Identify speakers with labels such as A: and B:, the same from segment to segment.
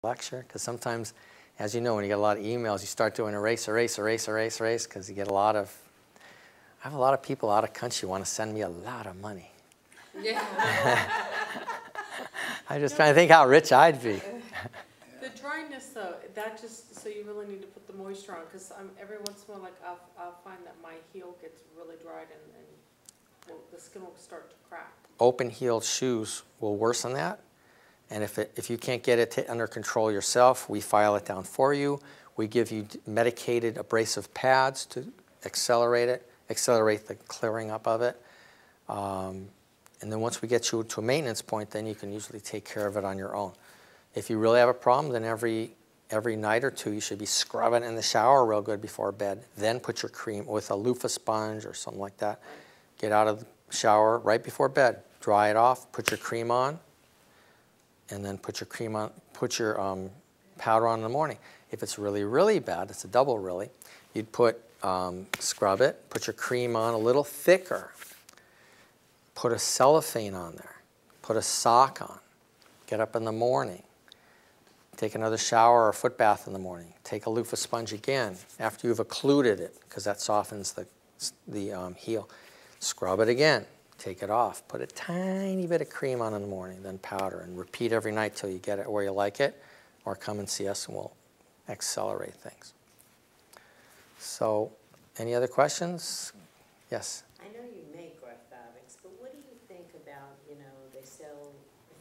A: lecture, because sometimes, as you know, when you get a lot of emails, you start doing erase, because you get a lot of, I have a lot of people out of country want to send me a lot of money.
B: Yeah.
A: I'm just trying to think how rich I'd be.
B: The dryness, though, that just, so you really need to put the moisture on, because every once in a while, like, I'll find that my heel gets really dried and well, the skin will start to crack.
A: Open-heeled shoes will worsen that. And if you can't get it under control yourself, we file it down for you. We give you medicated abrasive pads to accelerate the clearing up of it. And then once we get you to a maintenance point, then you can usually take care of it on your own. If you really have a problem, then every night or two, you should be scrubbing in the shower real good before bed. Then put your cream with a loofah sponge or something like that. Get out of the shower right before bed. Dry it off. Put your cream on. And then put your cream on. Put your powder on in the morning. If it's really, really bad, it's a double really. You'd scrub it. Put your cream on a little thicker. Put a cellophane on there. Put a sock on. Get up in the morning. Take another shower or foot bath in the morning. Take a loofah sponge again after you've occluded it, because that softens the heel. Scrub it again. Take it off. Put a tiny bit of cream on in the morning, then powder, and repeat every night till you get it where you like it, or come and see us and we'll accelerate things. So, any other questions? Yes?
C: I know you make orthotics, but what do you think about, they sell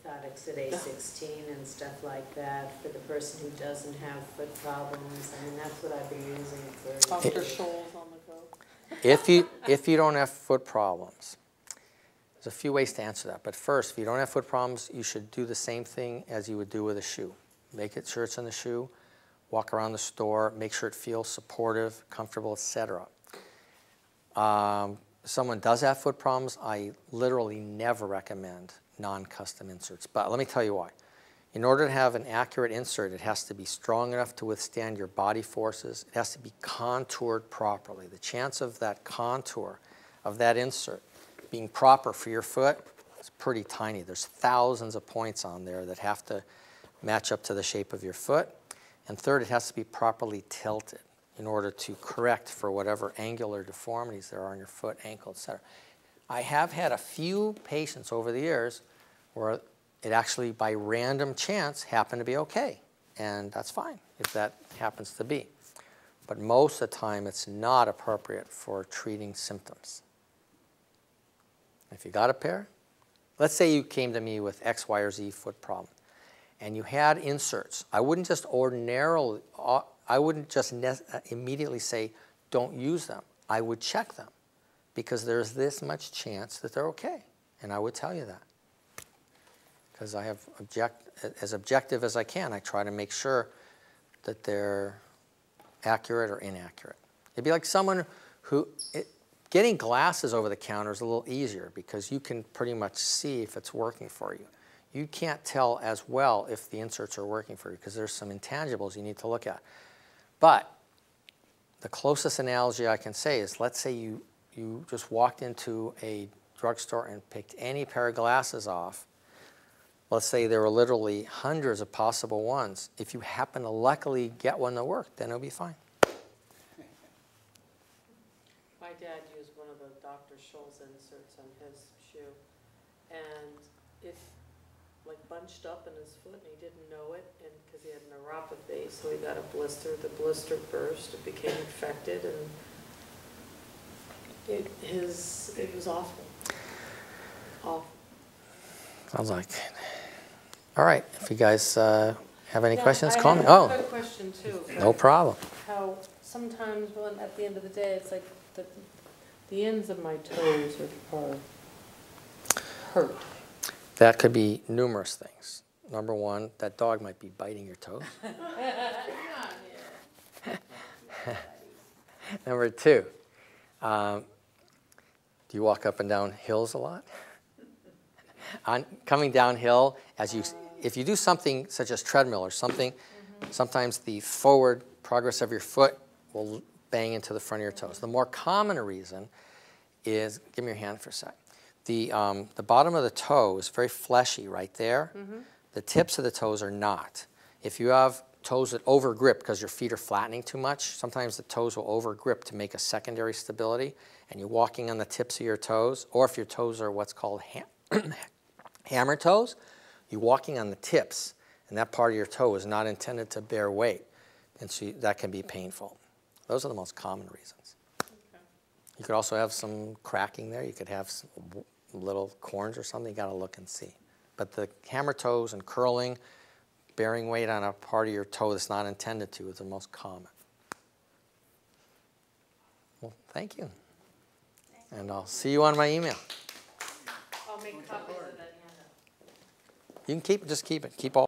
C: orthotics at A16 and stuff like that for the person who doesn't have foot problems? I mean, that's what I've been using for
B: Dr. Scholl's on the go.
A: If you don't have foot problems, there's a few ways to answer that. But first, if you don't have foot problems, you should do the same thing as you would do with a shoe. Make it sure it's in the shoe. Walk around the store. Make sure it feels supportive, comfortable, etc. If someone does have foot problems, I literally never recommend non-custom inserts. But let me tell you why. In order to have an accurate insert, it has to be strong enough to withstand your body forces. It has to be contoured properly. The chance of that contour of that insert being proper for your foot is pretty tiny. There's thousands of points on there that have to match up to the shape of your foot. And third, it has to be properly tilted in order to correct for whatever angular deformities there are on your foot, ankle, etc. I have had a few patients over the years where it actually, by random chance, happened to be okay. And that's fine if that happens to be. But most of the time, it's not appropriate for treating symptoms. If you got a pair, let's say you came to me with X, Y, or Z foot problem, and you had inserts. I wouldn't just immediately say, don't use them. I would check them, because there's this much chance that they're okay. And I would tell you that. Because I have as objective as I can, I try to make sure that they're accurate or inaccurate. It'd be like someone who, getting glasses over the counter is a little easier because you can pretty much see if it's working for you. You can't tell as well if the inserts are working for you because there's some intangibles you need to look at. But the closest analogy I can say is, let's say you just walked into a drugstore and picked any pair of glasses off. Let's say there were literally hundreds of possible ones. If you happen to luckily get one that worked, then it'll be fine.
B: My dad used one of the Dr. Scholl's inserts on his shoe, and it bunched up in his foot, and he didn't know it, and because he had neuropathy, so he got a blister. The blister burst. It became infected, and it was awful. Awful.
A: Sounds like it. All right. If you guys have any questions,
B: I
A: call me.
B: have a question too.
A: No problem.
B: How sometimes, at the end of the day, it's like the ends of my toes are hurt.
A: That could be numerous things. Number one, that dog might be biting your toes. Number two, do you walk up and down hills a lot? Coming downhill, if you do something such as treadmill or something, sometimes the forward progress of your foot will bang into the front of your toes. The more common reason is, give me your hand for a sec. The bottom of the toe is very fleshy right there. The tips of the toes are not. If you have toes that over grip because your feet are flattening too much, sometimes the toes will over grip to make a secondary stability, and you're walking on the tips of your toes, or if your toes are what's called hammer toes, you're walking on the tips, and that part of your toe is not intended to bear weight, and so that can be painful. Those are the most common reasons.
B: Okay.
A: You could also have some cracking there. You could have some little corns or something. You got to look and see. But the hammer toes and curling, bearing weight on a part of your toe that's not intended to is the most common. Well, thank you. And I'll see you on my email.
B: I'll make copies of that handout.
A: You can keep it. Just keep it. Keep all